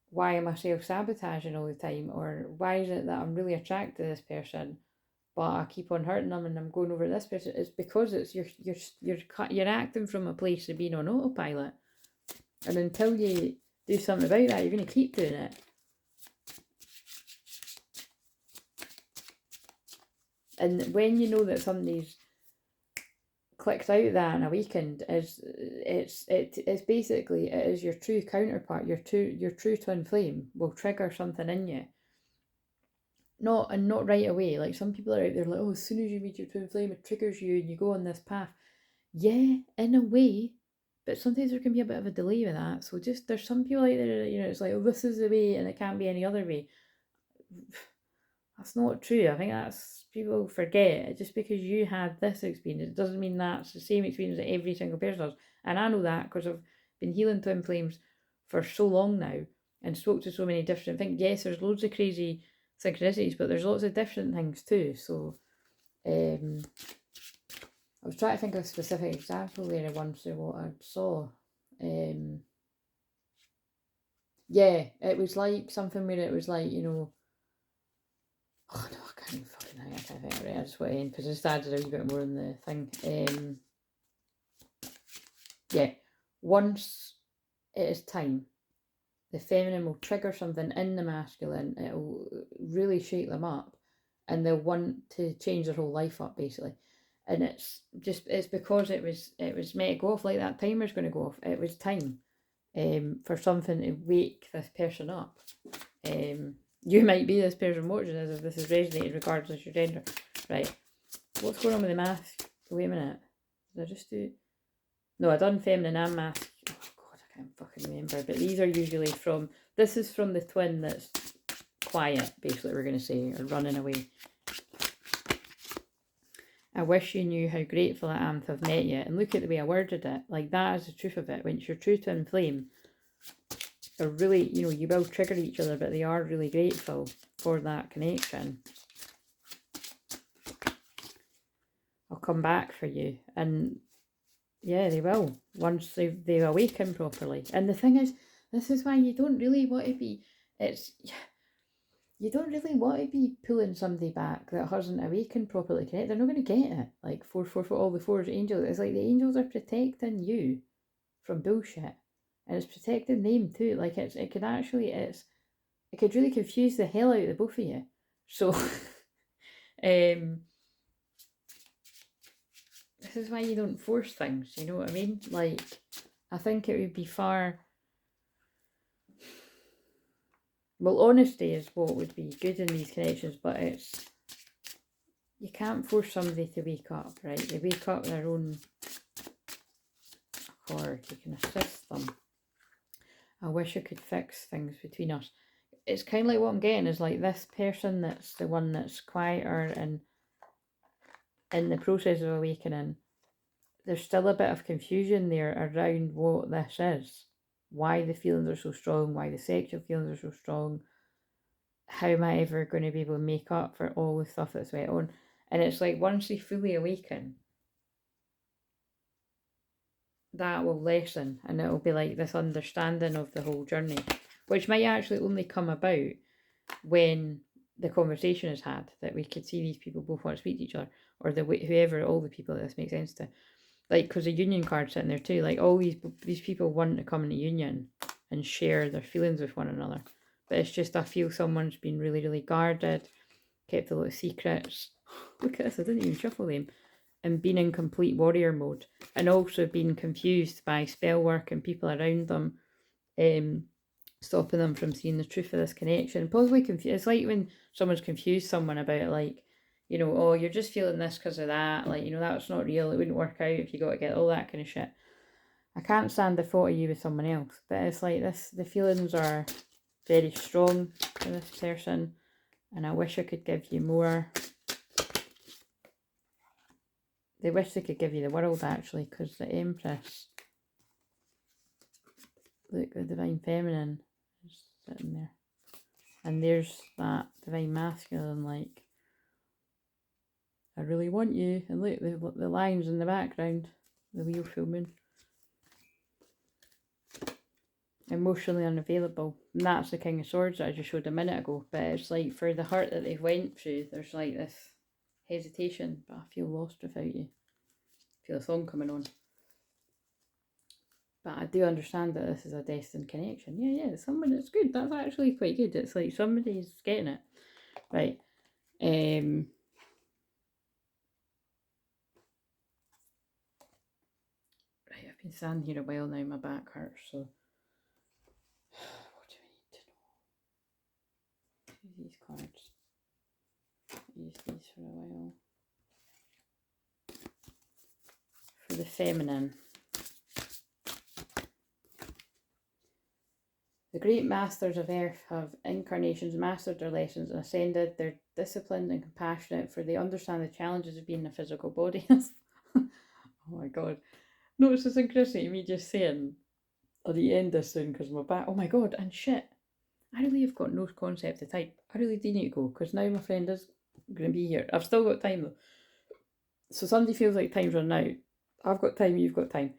why am I self-sabotaging all the time, or why is it that I'm really attracted to this person but I keep on hurting them and I'm going over this person. It's because it's you're acting from a place of being on autopilot, and until you do something about that, you're going to keep doing it. And when you know that somebody's clicked out of that and awakened, it's basically, it is your true counterpart, your true twin flame will trigger something in you. Not right away. Like some people are out there like, oh, as soon as you meet your twin flame, it triggers you and you go on this path. Yeah, in a way, but sometimes there can be a bit of a delay with that. So just, there's some people out there, you know, it's like, oh, this is the way and it can't be any other way. That's not true. I think that's, people forget, just because you had this experience, it doesn't mean that's the same experience that every single person has. And I know that because I've been healing twin flames for so long now and spoke to so many different things. Yes, there's loads of crazy synchronicities, but there's lots of different things too. So I was trying to think of a specific example there once of what I saw. Yeah, it was like something where it was like, you know, oh no, I can't even fucking think. I can't think of it. I just went in because I just added a wee bit more in the thing. Yeah, once it is time, the feminine will trigger something in the masculine. It'll really shake them up, and they'll want to change their whole life up, basically. And it's because it was meant to go off, like that timer's going to go off. It was time for something to wake this person up. You might be this person watching this if this is resonating, regardless of your gender. Right. What's going on with the mask? Wait a minute. Did I just do... No, I done feminine and mask. Oh god, I can't fucking remember. But these are usually from... This is from the twin that's quiet, basically, we're going to say, or running away. I wish you knew how grateful I am to have met you. And look at the way I worded it. Like, that is the truth of it. When it's your true twin flame, are really, you know, you will trigger each other, but they are really grateful for that connection. I'll come back for you. And yeah, they will, once they awaken properly. And the thing is, this is why you don't really want to be, you don't really want to be pulling somebody back that hasn't awakened properly. They're not going to get it. Like, all the fours angels. It's like the angels are protecting you from bullshit. And it's protecting them too. Like, it could really confuse the hell out of the both of you. So, This is why you don't force things, you know what I mean? Like, I think it would be far... Well, honesty is what would be good in these connections, but it's... You can't force somebody to wake up, right? They wake up their own accord. You can assist them. I wish I could fix things between us. It's kind of like what I'm getting is like this person that's the one that's quieter and in the process of awakening, there's still a bit of confusion there around what this is. Why the feelings are so strong, why the sexual feelings are so strong. How am I ever going to be able to make up for all the stuff that's went on? And it's like once they fully awaken, that will lessen and it'll be like this understanding of the whole journey, which might actually only come about when the conversation is had, that we could see these people both want to speak to each other, or whoever, all the people that this makes sense to. Like, because the union card's sitting there too, like all these people want to come into union and share their feelings with one another. But it's just, I feel someone's been really, really guarded, kept a lot of secrets. Look at this, I didn't even shuffle them. And been in complete warrior mode. And also been confused by spell work and people around them, stopping them from seeing the truth of this connection. Possibly confused. It's like when someone's confused someone about, like, you know, oh, you're just feeling this because of that. Like, you know, that's not real. It wouldn't work out if you got to get all that kind of shit. I can't stand the thought of you with someone else. But it's like this, the feelings are very strong for this person. And I wish I could give you more. They wish they could give you the world, actually, because the Empress, look, the Divine Feminine is sitting there. And there's that Divine Masculine, like, I really want you. And look, the lines in the background, the wheel full moon. Emotionally unavailable. And that's the King of Swords that I just showed a minute ago. But it's like, for the hurt that they've went through, there's like this hesitation. But I feel lost without you. I feel a song coming on. But I do understand that this is a destined connection. Yeah, someone, it's good. That's actually quite good. It's like somebody's getting it. Right. Right, I've been standing here a while now, my back hurts, so what do we need to know? Use these cards. Use these for a while. For the feminine. The great masters of earth have incarnations mastered their lessons and ascended. They're disciplined and compassionate, for they understand the challenges of being in a physical body. Oh my god. Notice the synchronicity, me just saying, I'll end this soon because my back, oh my god, and shit. I really have got no concept of time. I really do need to go, because now my friend is going to be here. I've still got time though. So somebody feels like time's running out. I've got time, you've got time.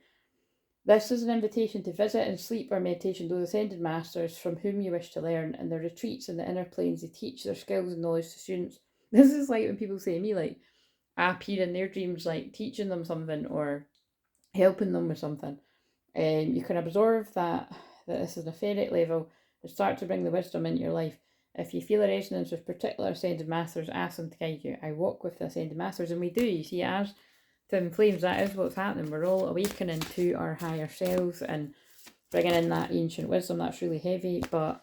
This is an invitation to visit and sleep or meditation those ascended masters from whom you wish to learn. In their retreats in the inner planes, they teach their skills and knowledge to students. This is like when people say to me, like, I appear in their dreams, like teaching them something or helping them with something. And you can absorb that this is an etheric level and start to bring the wisdom into your life. If you feel a resonance with particular ascended masters, ask them to guide you. I walk with the ascended masters, and we do. You see, as Twin Flames, that is what's happening. We're all awakening to our higher selves and bringing in that ancient wisdom. That's really heavy, but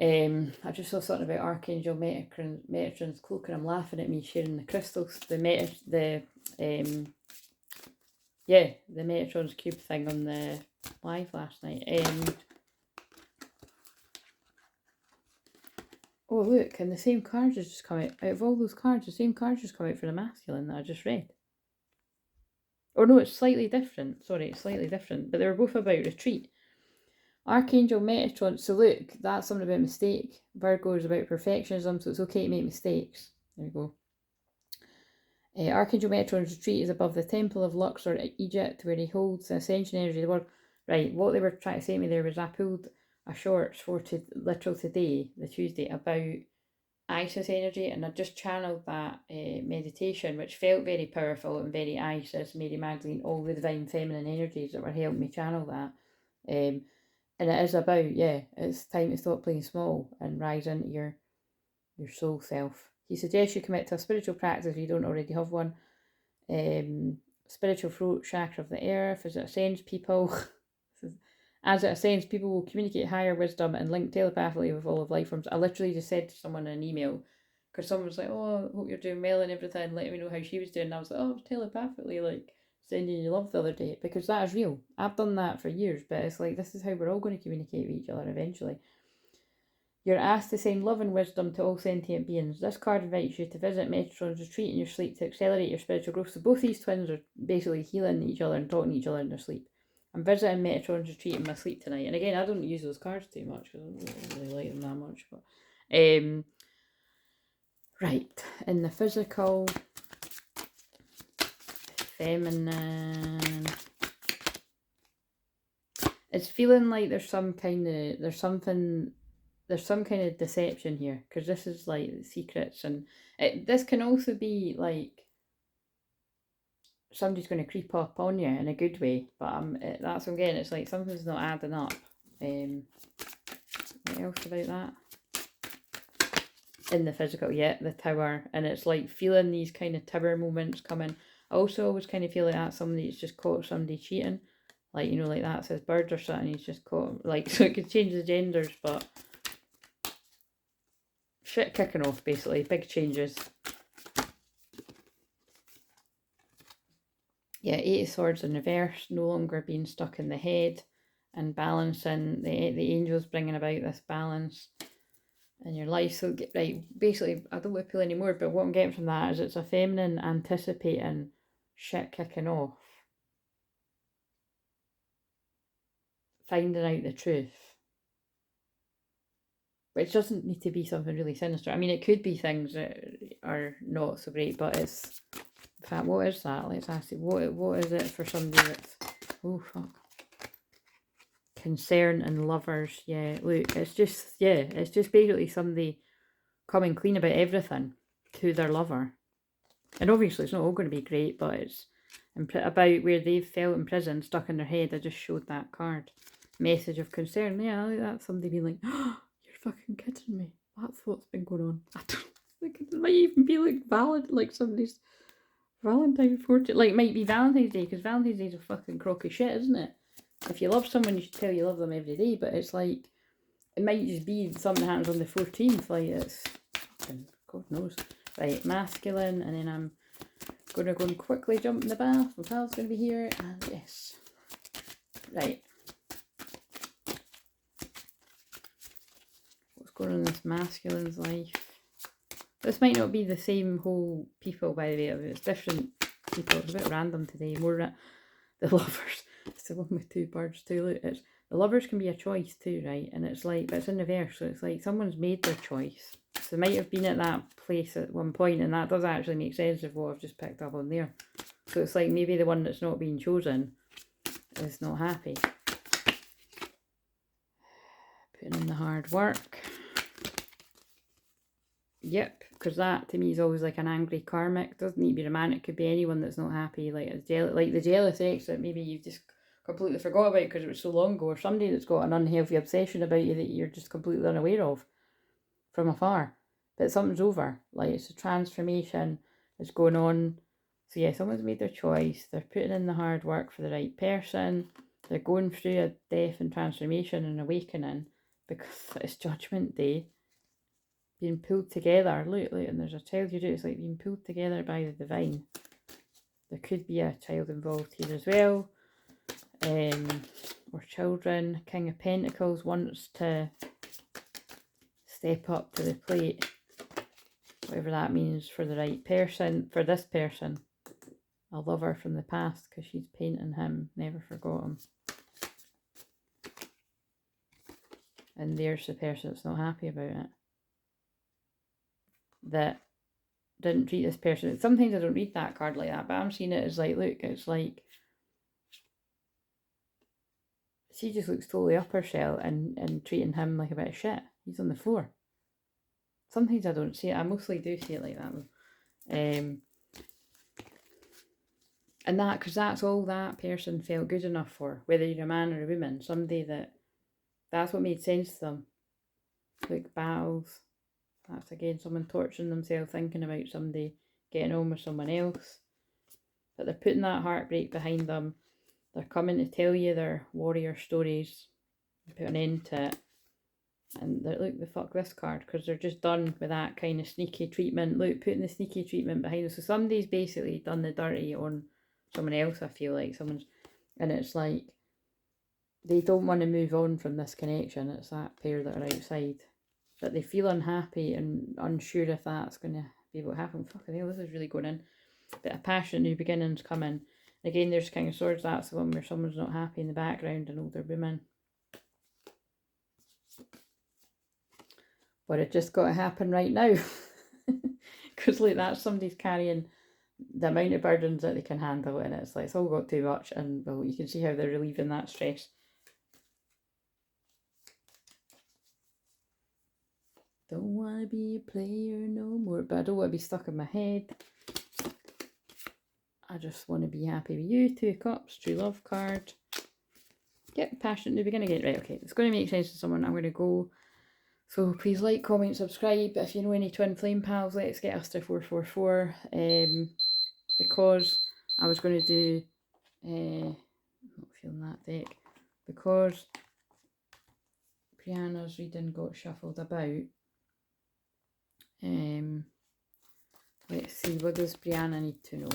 I just saw something about Archangel Metatron's cloak, and I'm laughing at me sharing the crystals. The Metatron's cube thing on the live last night. Oh look, and the same cards has just come out. Out of all those cards, the same cards just come out for the masculine that I just read. Or no, it's slightly different. Sorry, it's slightly different. But they were both about retreat. Archangel Metatron. So look, that's something about mistake. Virgo is about perfectionism, so it's okay to make mistakes. There we go. Archangel Metatron's retreat is above the Temple of Luxor, Egypt, where he holds the ascension energy of the world. Right, what they were trying to say to me there was I pulled a shorts for literal today, the Tuesday, about Isis energy, and I just channeled that meditation, which felt very powerful and very Isis, Mary Magdalene, all the divine feminine energies that were helping me channel that. And it is about, it's time to stop playing small and rise into your soul self He suggests you commit to a spiritual practice if you don't already have one. Spiritual throat chakra of the earth. As it ascends, people will communicate higher wisdom and link telepathically with all of life forms. I literally just said to someone in an email, because someone was like, "Oh, I hope you're doing well and everything," letting me know how she was doing. And I was like, "Oh, I was telepathically like sending you love the other day," because that is real. I've done that for years, but it's like this is how we're all going to communicate with each other eventually. You're asked to send love and wisdom to all sentient beings. This card invites you to visit Metatron's retreat in your sleep to accelerate your spiritual growth. So both these twins are basically healing each other and talking to each other in their sleep. I'm visiting Metatron's retreat in my sleep tonight. And again, I don't use those cards too much because I don't really like them that much. But right, in the physical, feminine, it's feeling like there's some kind of deception here, because this is like secrets, and this can also be like somebody's going to creep up on you in a good way, but that's what I'm getting. It's like something's not adding up. What else about that? In the physical, yeah, the tower, and it's like feeling these kind of tower moments coming. I also always kind of feel like that's somebody that's just caught somebody cheating, like, you know, like that says bird or something, he's just caught, like, so it could change the genders, but shit kicking off, basically, big changes. Yeah, 8 of Swords in reverse, no longer being stuck in the head and balancing. The angels bringing about this balance in your life. So, right, basically, I don't want to pull any more, but what I'm getting from that is it's a feminine anticipating shit kicking off, finding out the truth. Which doesn't need to be something really sinister. I mean, it could be things that are not so great, but it's... In fact, what is that? Let's ask it. What is it for somebody that's... Oh, fuck. Concern and lovers. Yeah, look, it's just... Yeah, it's just basically somebody coming clean about everything to their lover. And obviously it's not all going to be great, but it's about where they've felt in prison, stuck in their head. I just showed that card. Message of concern. Yeah, that's somebody being like, "Oh, you're fucking kidding me. That's what's been going on." I don't think it might even be like valid, like somebody's Valentine's 14, like, might be Valentine's Day, because Valentine's Day's a fucking crock of shit, isn't it? If you love someone, you should tell you love them every day, but it's like, it might just be something that happens on the 14th, like, it's fucking, God knows. Right, masculine, and then I'm gonna go and quickly jump in the bath, my pal's gonna be here, and yes. Right. What's going on in this masculine's life? This might not be the same whole people, by the way. It's different people. It's a bit random today. More the lovers. It's the one with 2 birds too. Look, it's the lovers can be a choice too, right? And it's like, but it's in reverse, so it's like someone's made their choice. So they might have been at that place at one point, and that does actually make sense of what I've just picked up on there. So it's like maybe the one that's not being chosen is not happy. Putting in the hard work. Yep, because that to me is always like an angry karmic. Doesn't need to be romantic. Could be anyone that's not happy, like like the jealous ex that maybe you've just completely forgot about because it was so long ago, or somebody that's got an unhealthy obsession about you that you're just completely unaware of from afar. But something's over. Like, it's a transformation that's going on. So yeah, someone's made their choice. They're putting in the hard work for the right person. They're going through a death and transformation and awakening because it's Judgment Day. Being pulled together. Look, and there's a child here. It's like being pulled together by the divine. There could be a child involved here as well. Or children. King of Pentacles wants to step up to the plate. Whatever that means for the right person. For this person. A lover from the past, because she's painting him. Never forgot him. And there's the person that's not happy about it. That didn't treat this person. Sometimes I don't read that card like that, but I'm seeing it as like, look, it's like she just looks totally up her shell and treating him like a bit of shit. He's on the floor. Sometimes I don't see it. I mostly do see it like that though. And that, because that's all that person felt good enough for, whether you're a man or a woman. Somebody that's what made sense to them. Like battles. That's again someone torturing themselves, thinking about somebody getting on with someone else. But they're putting that heartbreak behind them. They're coming to tell you their warrior stories, put an end to it. And they're, look, they fuck this card, because they're just done with that kind of sneaky treatment. Look, putting the sneaky treatment behind them. So somebody's basically done the dirty on someone else, I feel like. Someone's, and it's like, they don't want to move on from this connection. It's that pair that are outside. But they feel unhappy and unsure if that's going to be able to happen. Fucking hell, this is really going in. But a passionate new beginnings coming. Again, there's King of Swords. That's the one where someone's not happy in the background, an older woman. But it just got to happen right now. Because like that's somebody's carrying the amount of burdens that they can handle, and it's like it's all got too much, and well, you can see how they're relieving that stress. Don't want to be a player no more, but I don't want to be stuck in my head. I just want to be happy with you. 2 of Cups, true love card. Get passionate new beginning again. Right, okay, it's going to make sense to someone. I'm going to go. So please like, comment, subscribe. If you know any twin flame pals, let's get us to 444. Because I was going to do, I'm not feeling that deck, because Brianna's reading got shuffled about. Let's see, what does Brianna need to know?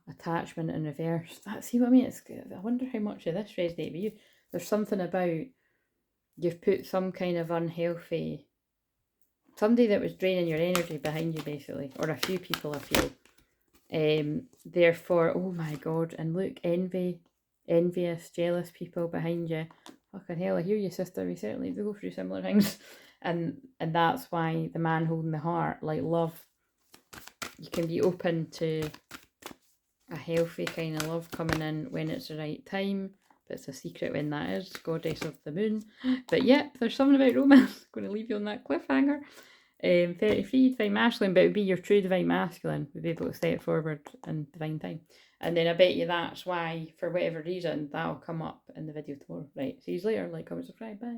Attachment in reverse. See what I mean? It's good. I wonder how much of this resonates with you. There's something about you've put some kind of unhealthy, somebody that was draining your energy behind you, basically, or a few people, I feel. Therefore, oh my god, and look, envious, jealous people behind you. Fucking hell, I hear you, sister. We certainly do go through similar things. And that's why the man holding the heart, like love, you can be open to a healthy kind of love coming in when it's the right time. But it's a secret when that is. Goddess of the moon. But yep, there's something about romance. I'm going to leave you on that cliffhanger. 33, divine masculine, but it would be your true divine masculine would be able to step forward in divine time. And then I bet you that's why, for whatever reason, that'll come up in the video tomorrow. Right, see you later. Like, comment, subscribe. Bye.